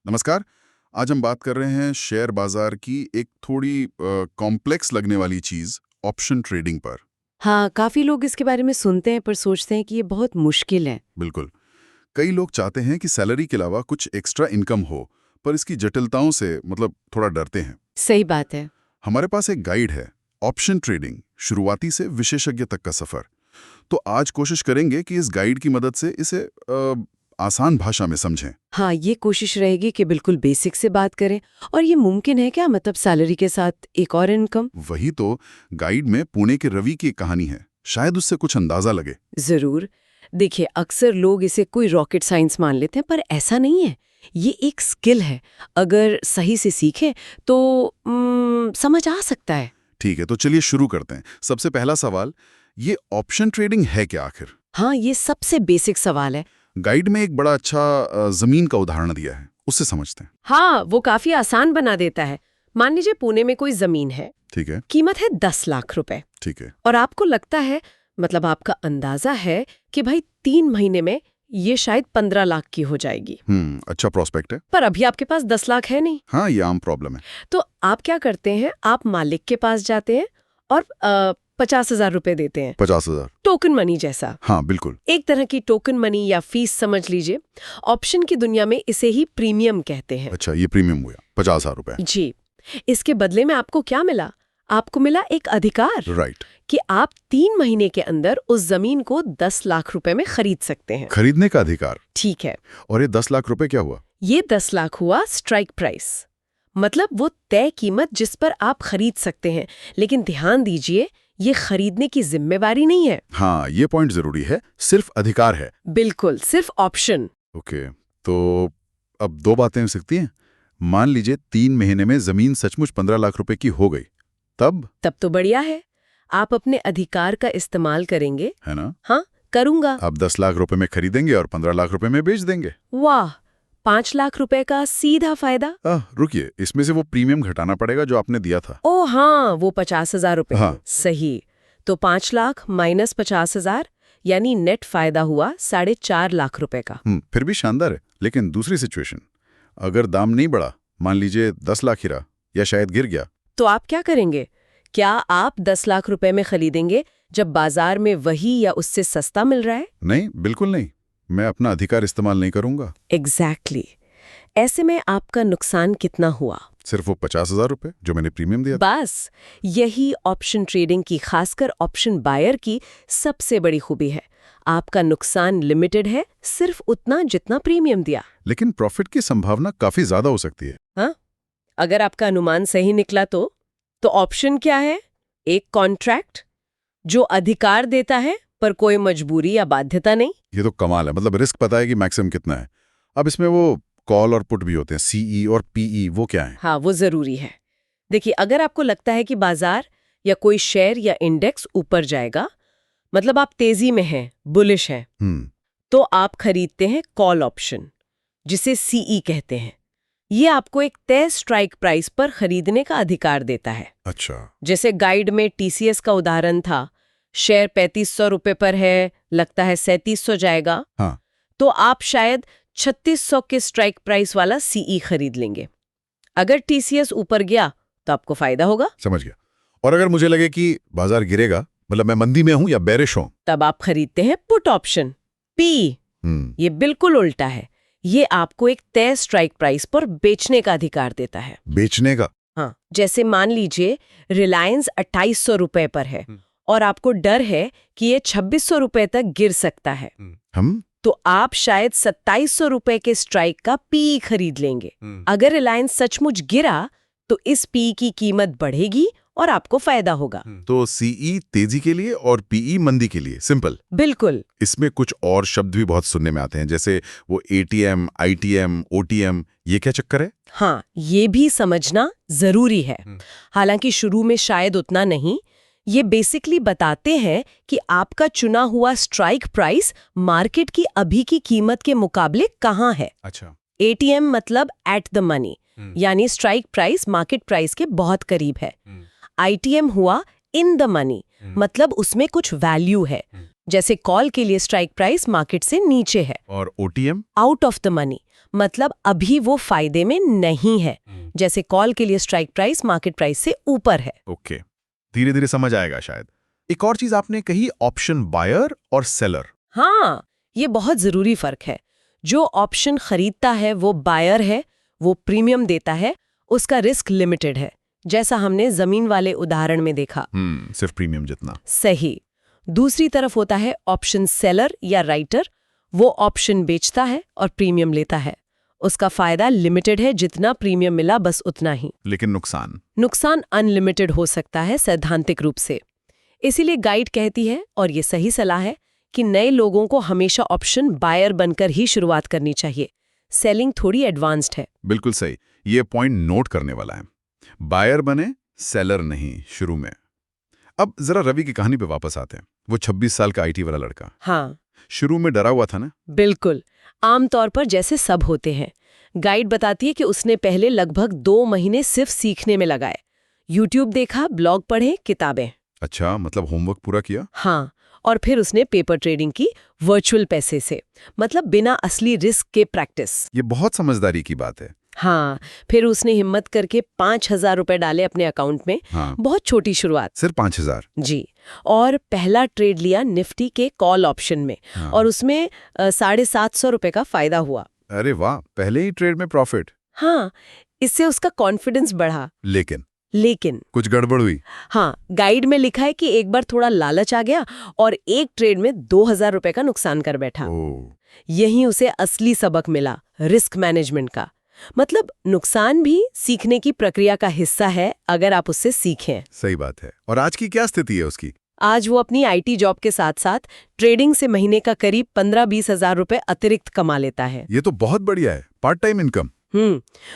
नमस्कार। आज हम बात कर रहे हैं शेयर बाजार की एक थोड़ी कॉम्प्लेक्स लगने वाली चीज ऑप्शन ट्रेडिंग पर। हाँ, काफी लोग इसके बारे में सुनते हैं पर सोचते हैं कि ये बहुत मुश्किल है। बिल्कुल। कई लोग चाहते हैं कि सैलरी के अलावा कुछ एक्स्ट्रा इनकम हो, पर इसकी जटिलताओं से थोड़ा डरते हैं। सही बात है। हमारे पास एक गाइड है, ऑप्शन ट्रेडिंग शुरुआती से विशेषज्ञ तक का सफर। तो आज कोशिश करेंगे कि इस गाइड की मदद से इसे आसान भाषा में समझें। हाँ, ये कोशिश रहेगी कि बिल्कुल बेसिक से बात करें। और ये मुमकिन है क्या, मतलब सैलरी के साथ एक और इनकम? वही तो गाइड में पुणे के रवि की कहानी है, शायद उससे कुछ अंदाजा लगे। जरूर। देखिए, अक्सर लोग इसे कोई रॉकेट साइंस मान लेते हैं, पर ऐसा नहीं है। ये एक स्किल है। अगर सही से सीखें तो समझ आ सकता है। ठीक है, तो चलिए शुरू करते हैं। सबसे पहला सवाल, ये ऑप्शन ट्रेडिंग है क्या आखिर? हाँ, ये सबसे बेसिक सवाल है। गाइड में एक बड़ा अच्छा जमीन का उदाहरण दिया है, उससे समझते हैं। हाँ, वो काफी आसान बना देता है। मान लीजिए पुणे में कोई जमीन है। ठीक है। कीमत है 10 लाख रुपए। ठीक है। और आपको लगता है, मतलब आपका अंदाजा है कि भाई 3 महीने में ये शायद 15 लाख की हो जाएगी। अच्छा प्रॉस्पेक्ट है। पर अभी आपके पास 10 लाख है नहीं। हाँ, ये आम प्रॉब्लम है। तो आप क्या करते हैं, आप मालिक के पास जाते हैं और 50,000 रुपए देते हैं। 50,000। टोकन मनी जैसा। हाँ बिल्कुल। एक तरह की टोकन मनी या फीस समझ लीजिए। ऑप्शन की दुनिया में इसे ही प्रीमियम कहते हैं। अच्छा, ये प्रीमियम हुआ 50,000 रुपए। जी। इसके बदले में आपको क्या मिला? आपको मिला एक अधिकार। राइट। कि आप 3 महीने के अंदर उस जमीन को 10 लाख रुपए में खरीद सकते हैं। खरीदने का अधिकार। ठीक है। और ये 10 लाख रुपए क्या हुआ? ये 10 लाख हुआ स्ट्राइक प्राइस, मतलब वो तय कीमत जिस पर आप खरीद सकते हैं। लेकिन ध्यान दीजिए, ये खरीदने की जिम्मेवारी नहीं है। हाँ, ये पॉइंट जरूरी है, सिर्फ अधिकार है। बिल्कुल, सिर्फ ऑप्शन। ओके, तो अब दो बातें हो सकती हैं। मान लीजिए 3 महीने में जमीन सचमुच 15 लाख रुपए की हो गई, तब तो बढ़िया है, आप अपने अधिकार का इस्तेमाल करेंगे। है ना? हाँ, करूंगा। आप 10 लाख रुपए में खरीदेंगे और 15 लाख रुपए में बेच देंगे। वाह, 5 लाख रुपए का सीधा फायदा। रुकिए, इसमें से वो प्रीमियम घटाना पड़ेगा जो आपने दिया था। ओ हाँ, वो 50,000 रुपए। हाँ। सही। तो 5 लाख माइनस 50,000, यानी नेट फायदा हुआ 4.5 लाख रुपए का। फिर भी शानदार है। लेकिन दूसरी सिचुएशन, अगर दाम नहीं बढ़ा, मान लीजिए 10 लाख ही रहा या शायद गिर गया, तो आप क्या करेंगे? क्या आप 10 लाख रुपए में खरीदेंगे जब बाजार में वही या उससे सस्ता मिल रहा है? नहीं, बिल्कुल नहीं। मैं अपना अधिकार इस्तेमाल नहीं करूंगा। एग्जैक्टली। ऐसे में आपका नुकसान कितना हुआ? सिर्फ वो 50,000 रुपए जो मैंने प्रीमियम दिया था। बस यही ऑप्शन ट्रेडिंग की, खासकर ऑप्शन बायर की सबसे बड़ी खूबी है। आपका नुकसान लिमिटेड है, सिर्फ उतना जितना प्रीमियम दिया। लेकिन प्रॉफिट की संभावना काफी ज्यादा हो सकती है। हाँ, अगर आपका अनुमान सही निकला तो ऑप्शन क्या है? एक कॉन्ट्रैक्ट जो अधिकार देता है पर कोई मजबूरी या बाध्यता नहीं। ये तो कमाल है। रिस्क पता है कि मैक्सिमम कितना है। अब इसमें वो कॉल और पुट भी होते हैं, सीई और पीई, वो क्या है? हाँ, वो जरूरी है। देखिए, अगर आपको लगता है कि बाजार या कोई शेयर या इंडेक्स ऊपर जाएगा, मतलब आप तेजी में हैं, बुलिश हैं, तो आप खरीदते हैं कॉल ऑप्शन, जिसे सीई कहते हैं। ये आपको एक तय स्ट्राइक प्राइस पर खरीदने का अधिकार देता है। अच्छा। जैसे गाइड में टीसीएस का उदाहरण था, शेयर 3500 रुपए पर है, लगता है 3700 जाएगा। हाँ। तो आप शायद 3600 के स्ट्राइक प्राइस वाला सीई खरीद लेंगे। अगर टीसीएस ऊपर गया तो आपको फायदा होगा। समझ गया। और अगर मुझे लगे कि बाजार गिरेगा, मैं मंदी में हूं या बेरिश हूं, तब आप खरीदते हैं पुट ऑप्शन, पी। ये बिल्कुल उल्टा है। ये आपको एक तय स्ट्राइक प्राइस पर बेचने का अधिकार देता है। बेचने का? हाँ, जैसे मान लीजिए रिलायंस 2800 रुपए पर है और आपको डर है कि ये 2600 रुपए तक गिर सकता है। तो आप शायद 2700 रुपए के स्ट्राइक का पी खरीद लेंगे। अगर रिलायंस सचमुच गिरा तो इस पी की कीमत बढ़ेगी और आपको फायदा होगा। तो सीई तेजी के लिए और पीई मंदी के लिए। सिंपल। बिल्कुल। इसमें कुछ और शब्द भी बहुत सुनने में आते हैं, जैसे वो एटीएम, आईटीएम, ओटीएम, ये क्या चक्कर है? हाँ, ये भी समझना जरूरी है। हालांकि शुरू में शायद उतना नहीं। ये बेसिकली बताते हैं कि आपका चुना हुआ स्ट्राइक प्राइस मार्केट की अभी की कीमत के मुकाबले कहाँ है। अच्छा। एटीएम मतलब एट द मनी, यानी स्ट्राइक प्राइस मार्केट प्राइस के बहुत करीब है। आईटीएम हुआ इन द मनी, मतलब उसमें कुछ वैल्यू है। जैसे कॉल के लिए स्ट्राइक प्राइस मार्केट से नीचे है और OTM? Out of the money, मतलब अभी वो फायदे में नहीं है। जैसे कॉल के लिए स्ट्राइक प्राइस मार्केट प्राइस से ऊपर है। ओके, धीरे धीरे समझ आएगा शायद। एक और चीज आपने कही, ऑप्शन बायर और सेलर। हाँ, ये बहुत जरूरी फर्क है। जो ऑप्शन खरीदता है वो बायर है, वो प्रीमियम देता है, उसका रिस्क लिमिटेड है, जैसा हमने जमीन वाले उदाहरण में देखा। सिर्फ प्रीमियम जितना। सही। दूसरी तरफ होता है ऑप्शन सेलर या राइटर, वो ऑप्शन बेचता है और प्रीमियम लेता है। उसका फायदा लिमिटेड है, जितना प्रीमियम मिला बस उतना ही। लेकिन नुकसान अनलिमिटेड हो सकता है सैद्धांतिक रूप से। इसीलिए गाइड कहती है, और ये सही सलाह है, कि नए लोगों को हमेशा ऑप्शन बायर बनकर ही शुरुआत करनी चाहिए। सेलिंग थोड़ी एडवांस्ड है। बिल्कुल सही, ये पॉइंट नोट करने वाला है। बायर बने, सेलर नहीं शुरू में। अब जरा रवि की कहानी पे वापस आते हैं। वो 26 साल का IT वाला लड़का। हाँ, शुरू में डरा हुआ था ना? बिल्कुल, आमतौर पर जैसे सब होते हैं। गाइड बताती है कि उसने पहले लगभग 2 महीने सिर्फ सीखने में लगाए। YouTube देखा, ब्लॉग पढ़े, किताबें। अच्छा, मतलब होमवर्क पूरा किया? हाँ, और फिर उसने पेपर ट्रेडिंग की, वर्चुअल पैसे से, मतलब बिना असली रिस्क के प्रैक्टिस। ये बहुत समझदारी की बात है। हाँ, फिर उसने हिम्मत करके 5,000 रुपए डाले अपने अकाउंट में। हाँ। बहुत छोटी शुरुआत। सिर्फ 5,000? जी, और पहला ट्रेड लिया निफ्टी के कॉल ऑप्शन में। हाँ। और उसमें 750 रुपए का फायदा हुआ। अरे वाह, पहले ही ट्रेड में प्रॉफिट। हाँ, इससे उसका कॉन्फिडेंस बढ़ा। लेकिन कुछ गड़बड़ हुई? हाँ, गाइड में लिखा है कि एक बार थोड़ा लालच आ गया और एक ट्रेड में 2,000 रुपए का नुकसान कर बैठा। यहीं उसे असली सबक मिला, रिस्क मैनेजमेंट का। मतलब नुकसान भी सीखने की प्रक्रिया का हिस्सा है, अगर आप उससे सीखें। सही बात है। और आज की क्या स्थिति है उसकी? आज वो अपनी IT जॉब के साथ साथ ट्रेडिंग से महीने का करीब 15-20 हजार रुपए अतिरिक्त कमा लेता है। ये तो बहुत बढ़िया है, पार्ट टाइम इनकम।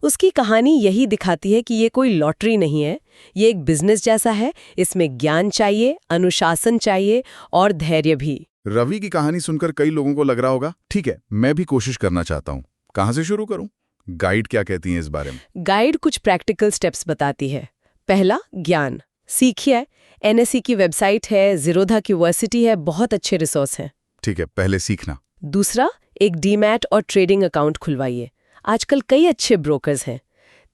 उसकी कहानी यही दिखाती है कि ये कोई लॉटरी नहीं है, ये एक बिजनेस जैसा है। इसमें ज्ञान चाहिए, अनुशासन चाहिए और धैर्य भी। रवि की कहानी सुनकर कई लोगों को लग रहा होगा, ठीक है, मैं भी कोशिश करना चाहता हूँ, कहाँ से शुरू करूँ? गाइड क्या कहती हैं इस बारे में? गाइड कुछ प्रैक्टिकल स्टेप्स बताती है। पहला, ज्ञान सीखिए। NSE की वेबसाइट है, ज़ीरोधा की यूनिवर्सिटी है, बहुत अच्छे रिसोर्स हैं। ठीक है, पहले सीखना। दूसरा, एक डीमैट और ट्रेडिंग अकाउंट खुलवाइए, आजकल कई अच्छे ब्रोकर्स हैं।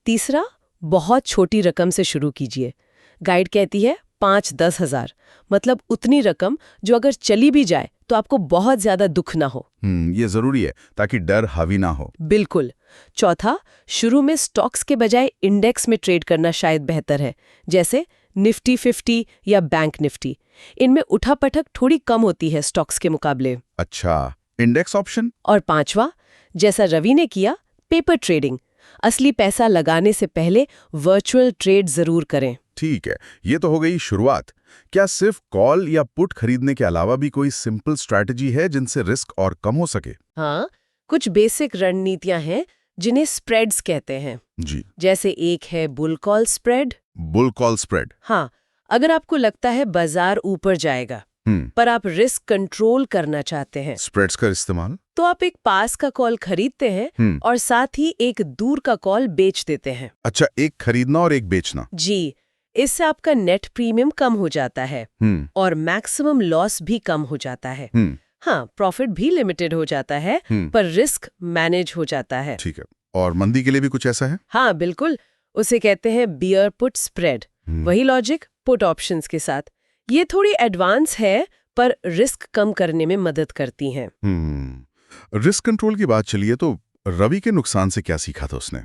तीसरा, बहुत छोटी रकम से शुरू कीजिए। गाइड कहती है 5-10 हज़ार, मतलब उतनी रकम जो अगर चली भी जाए तो आपको बहुत ज्यादा दुख ना हो। ये जरूरी है ताकि डर हावी ना हो। बिल्कुल। चौथा, शुरू में स्टॉक्स के बजाय इंडेक्स में ट्रेड करना शायद बेहतर है, जैसे निफ्टी 50 या बैंक निफ्टी। इनमें उठापटक थोड़ी कम होती है स्टॉक्स के मुकाबले। अच्छा, इंडेक्स ऑप्शन? और पांचवा, जैसा रवि ने किया, पेपर ट्रेडिंग। असली पैसा लगाने से पहले वर्चुअल ट्रेड जरूर करें। ठीक है, ये तो हो गई शुरुआत। क्या सिर्फ कॉल या पुट खरीदने के अलावा भी कोई सिंपल स्ट्रैटेजी है जिनसे रिस्क और कम हो सके? हाँ, कुछ बेसिक रणनीतियां हैं जिन्हें स्प्रेड्स कहते हैं। जी। जैसे एक है bull call spread. Bull call spread? हाँ, अगर आपको लगता है बाजार ऊपर जाएगा पर आप रिस्क कंट्रोल करना चाहते हैं, स्प्रेड्स का इस्तेमाल, तो आप एक पास का कॉल खरीदते हैं और साथ ही एक दूर का कॉल बेच देते हैं। अच्छा, एक खरीदना और एक बेचना। जी, इससे आपका नेट प्रीमियम कम हो जाता है और मैक्सिमम लॉस भी कम हो जाता है। हाँ, प्रॉफिट भी लिमिटेड हो जाता है पर रिस्क मैनेज हो जाता है। ठीक है, और मंदी के लिए भी कुछ ऐसा है? हाँ बिल्कुल, उसे कहते हैं बियर पुट स्प्रेड। वही लॉजिक पुट ऑप्शंस के साथ। ये थोड़ी एडवांस है पर रिस्क कम करने में मदद करती हैं। रिस्क कंट्रोल की बात चलिए तो रवि के नुकसान से क्या सीखा था उसने?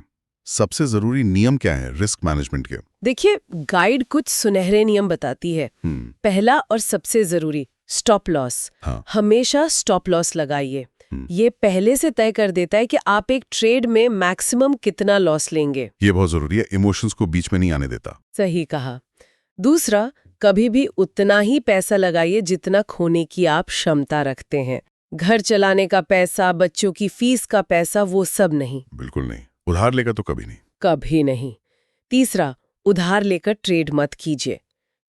सबसे जरूरी नियम क्या है रिस्क मैनेजमेंट के? देखिए, गाइड कुछ सुनहरे नियम बताती है। पहला और सबसे जरूरी, स्टॉप लॉस। हाँ। हमेशा स्टॉप लॉस लगाइए। ये पहले से तय कर देता है कि आप एक ट्रेड में मैक्सिमम कितना लॉस लेंगे। ये बहुत जरूरी है, इमोशंस को बीच में नहीं आने देता। सही कहा। दूसरा, कभी भी उतना ही पैसा लगाइए जितना खोने की आप क्षमता रखते हैं। घर चलाने का पैसा, बच्चों की फीस का पैसा, वो सब नहीं। बिल्कुल नहीं। उधार लेकर तो कभी नहीं। कभी नहीं। तीसरा, उधार लेकर ट्रेड मत कीजिए।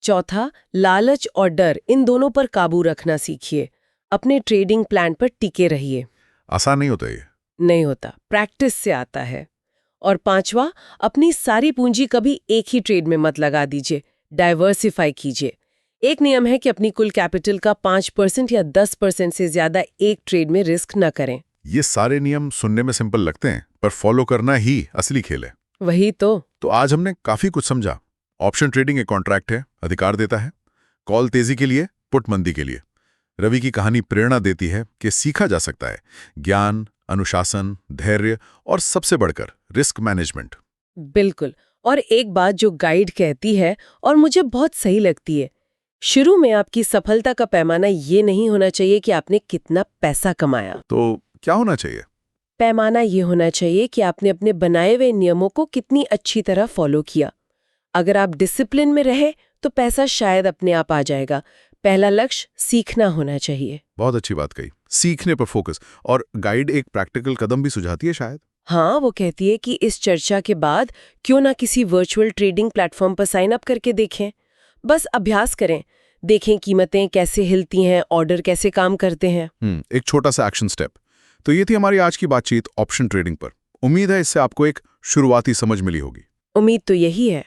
चौथा, लालच और डर, इन दोनों पर काबू रखना सीखिए। अपने ट्रेडिंग प्लान पर टिके रहिए। आसान नहीं होता ये। नहीं होता, प्रैक्टिस से आता है। और पांचवा, अपनी सारी पूंजी कभी एक ही ट्रेड में मत लगा दीजिए, डाइवर्सिफाई कीजिए। एक नियम है कि अपनी कुल कैपिटल का 5% या 10% से ज्यादा एक ट्रेड में रिस्क न करें। ये सारे नियम सुनने में सिंपल लगते हैं, पर फॉलो करना ही असली खेल है। वही तो आज हमने काफी कुछ समझा। ऑप्शन ट्रेडिंग एक कॉन्ट्रैक्ट है, अधिकार देता है। कॉल तेजी के लिए, पुट मंदी के लिए। रवि की कहानी प्रेरणा देती है कि सीखा जा सकता है ज्ञान, अनुशासन, धैर्य और सबसे बढ़कर रिस्क मैनेजमेंट। बिल्कुल। और एक बात जो गाइड कहती है और मुझे बहुत सही लगती है, शुरू में आपकी सफलता का पैमाना ये नहीं होना चाहिए कि आपने कितना पैसा कमाया। तो क्या होना चाहिए? पैमाना ये होना चाहिए कि आपने अपने बनाए हुए नियमों को कितनी अच्छी तरह फॉलो किया। अगर आप डिसिप्लिन में रहे तो पैसा शायद अपने आप आ जाएगा। पहला लक्ष्य सीखना होना चाहिए। बहुत अच्छी बात कही, सीखने पर फोकस। और गाइड एक प्रैक्टिकल कदम भी सुझाती है शायद। हाँ, वो कहती है कि इस चर्चा के बाद क्यों ना किसी वर्चुअल ट्रेडिंग प्लेटफॉर्म पर साइन अप करके देखें। बस अभ्यास करें, देखें कीमतें कैसे हिलती हैं, ऑर्डर कैसे काम करते हैं। एक छोटा सा एक्शन स्टेप। तो ये थी हमारी आज की बातचीत ऑप्शन ट्रेडिंग पर। उम्मीद है इससे आपको एक शुरुआती समझ मिली होगी। उम्मीद तो यही है।